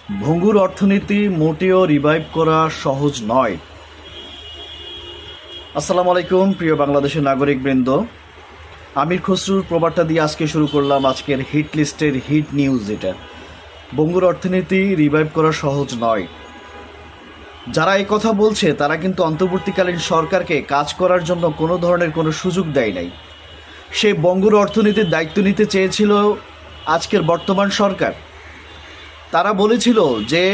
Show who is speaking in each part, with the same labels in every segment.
Speaker 1: ভঙ্গুর অর্থনীতি মোটেও রিভাইভ করা সহজ নয়। আসসালামু আলাইকুম প্রিয় বাংলাদেশের নাগরিকবৃন্দ, আমির খসরুর প্রবাদটা দিয়ে আজকে শুরু করলাম আজকের হিট লিস্টের হিট নিউজ। যেটা ভঙ্গুর অর্থনীতি রিভাইভ করা সহজ নয়। যারা এই কথা বলছে তারা কিন্তু অন্তর্বর্তীকালীন সরকারকে কাজ করার জন্য কোনো ধরনের কোনো সুযোগ দেয় নাই। সেই ভঙ্গুর অর্থনীতির দায়িত্ব নিতে চেয়েছিল আজকের বর্তমান সরকার। তারা বলেছিল যে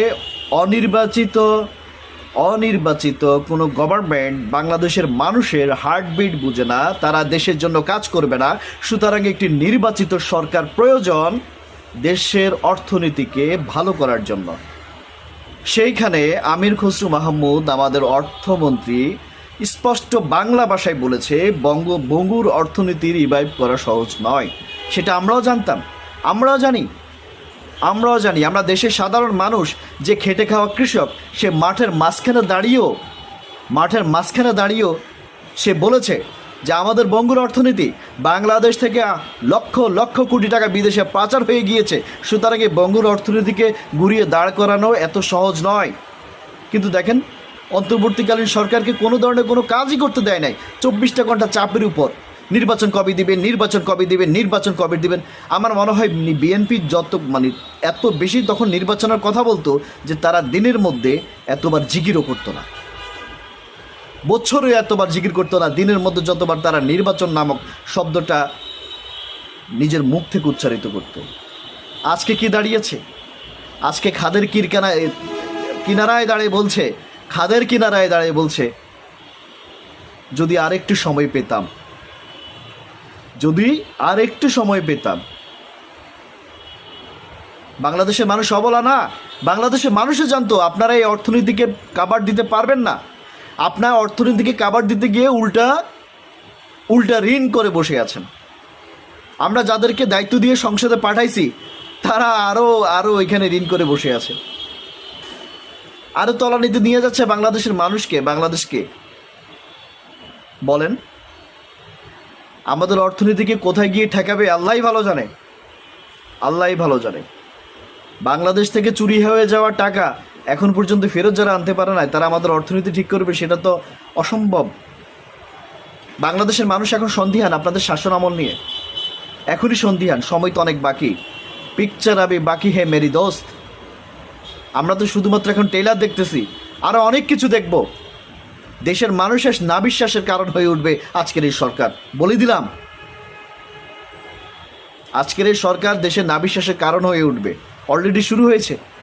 Speaker 1: অনির্বাচিত কোনো গভর্নমেন্ট বাংলাদেশের মানুষের হার্টবিট বুঝে না, তারা দেশের জন্য কাজ করবে না, সুতরাং একটি নির্বাচিত সরকার প্রয়োজন দেশের অর্থনীতিকে ভালো করার জন্য। সেইখানে আমির খসরু মাহমুদ আমাদের অর্থমন্ত্রী স্পষ্ট বাংলা ভাষায় বলেছে ভঙ্গুর অর্থনীতি রিভাইভ করা সহজ নয়। সেটা আমরাও জানতাম, আমরাও জানি। আমরা দেশের সাধারণ মানুষ যে খেটে খাওয়া কৃষক, সে মাঠের মাঝখানে দাঁড়িয়েও সে বলেছে যে আমাদের ভঙ্গুর অর্থনীতি, বাংলাদেশ থেকে লক্ষ লক্ষ কোটি টাকা বিদেশে পাচার হয়ে গিয়েছে, সুতরাং এই ভঙ্গুর অর্থনীতিকে ঘুরিয়ে দাঁড় করানো এত সহজ নয়। কিন্তু দেখেন, অন্তর্বর্তীকালীন সরকারকে কোনো ধরনের কোনো কাজই করতে দেয় নাই। 24টা ঘন্টা চাপের উপর, নির্বাচন কবে দিবেন। আমার মনে হয় বিএনপি এত বেশি তখন নির্বাচনের কথা বলতো যে তারা দিনের মধ্যে এতবার জিকিরও করতো না, বছরে এতবার জিকির করতো না, দিনের মধ্যে যতবার তারা নির্বাচন নামক শব্দটা নিজের মুখ থেকে উচ্চারিত করত। আজকে কি দাঁড়িয়েছে? আজকে খাদের কিনারায় দাঁড়িয়ে বলছে যদি আরেকটু সময় পেতাম। বাংলাদেশের মানুষ অবলা না, বাংলাদেশের মানুষও জানতো আপনারা এই অর্থনীতিকে কাভার দিতে পারবেন না। আপনার অর্থনীতিকে কাভার দিতে গিয়ে উল্টা ঋণ করে বসে আছেন। আমরা যাদেরকে দায়িত্ব দিয়ে সংসদে পাঠাইছি তারা আরও এখানে ঋণ করে বসে আছে, আরও তলানিতে নিয়ে যাচ্ছে বাংলাদেশকে। বলেন, আমাদের অর্থনীতিকে কোথায় গিয়ে ঠেকাবে আল্লাহই ভালো জানে। বাংলাদেশ থেকে চুরি হয়ে যাওয়া টাকা এখন পর্যন্ত ফেরত যারা আনতে পারে না, তারা আমাদের অর্থনীতি ঠিক করবে, সেটা তো অসম্ভব। বাংলাদেশের মানুষ এখন সন্দিহান আপনাদের শাসন আমল নিয়ে, এখনই সন্দিহান। সময় তো অনেক বাকি, পিকচার আবি বাকি হে মেরি দোস্ত। আমরা তো শুধুমাত্র এখন ট্রেলার দেখতেছি, আরও অনেক কিছু দেখব। দেশের মানুষের নাবিশ্বাসের কারণ হয়ে উঠবে আজকের এই সরকার, বলে দিলাম। আজকের এই সরকার দেশের নাবিশ্বাসের কারণ হয়ে উঠবে, অলরেডি শুরু হয়েছে।